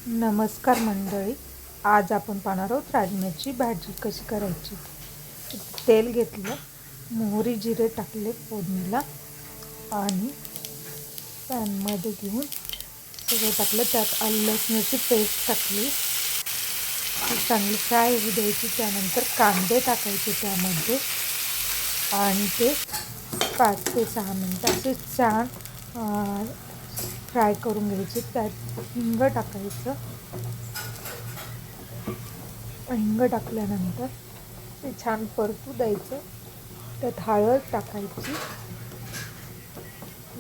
नमस्कार मंडळी, आज आपण पाहणार आहोत राजम्याची भाजी कशी करायची। तेल घेतलं, मोहरी जिरे टाकले फोडणीला आणि पॅनमध्ये घेऊन सगळं टाकलं। त्यात आलं लसणाची पेस्ट टाकली, चांगली फ्राय होऊ द्यायची। त्यानंतर कांदे टाकायचे त्यामध्ये आणि ते 5 ते 6 मिनिटं असे छान फ्राय करून घ्यायचे। त्यात हिंग टाकायचं। हिंग टाकल्यानंतर ते छान परतू द्यायचं। त्यात हळद टाकायची,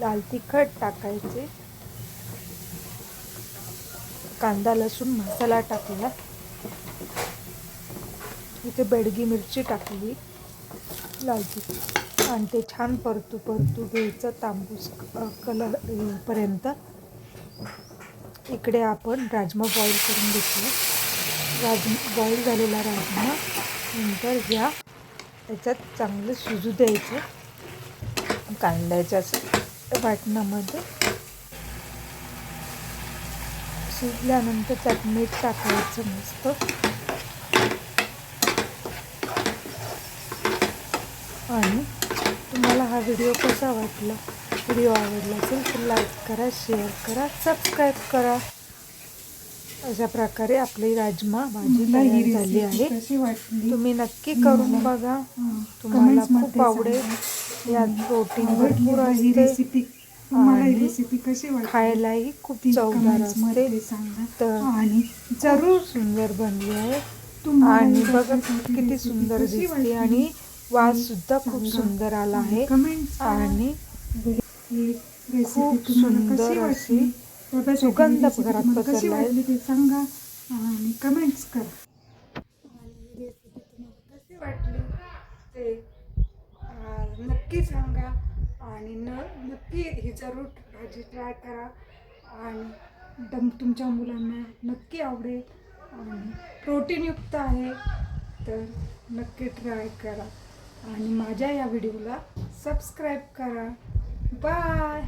लाल तिखट टाकायचे, कांदा लसूण मसाला टाकला, इथे बेडगी मिरची टाकली, लाल तिखट आणि ते छान परतू घ्यायचं तांबूस कलर येईपर्यंत। इकडे आपण राजमा बॉईल करून घेतलं। बॉईल झालेला राजमा नंतर त्याच्यात चांगलं शिजू द्यायचं कांद्याच्या वाटणामध्ये। शिजल्यानंतर त्यात मीठ टाकायचं मस्त आणि तुम्हाला हा व्हिडिओ कसा वाटला, व्हिडिओ आवडला असेल तर लाईक करा, शेअर करा, सबस्क्राईब करा। अशा प्रकारे आपली राजमा भाजी तयार झाली आहे। तुम्ही नक्की करून बघा, तुम्हाला खूप आवडेल। यात प्रोटीन भरपूर असते आणि खायलाही खूप चवदार असते। तर जरूर सुंदर बनली आहे आणि बघा किती सुंदर दिसते आणि वास सुद्धा खूप सुंदर आला आहे आणि खूप सुंदर अशी सुगंध घरात पसरला आहे। ते सांगा आणि कमेंट्स करा। आणि रेसिपी तुम्हाला कशी वाटली ते नक्की सांगा आणि नक्की ही जरूर भाजी ट्राय करा आणि तुमच्या मुलांना नक्की आवडेल आणि प्रोटीनयुक्त आहे, तर नक्की ट्राय करा आणि माझ्या या व्हिडिओला सबस्क्राईब करा। बाय।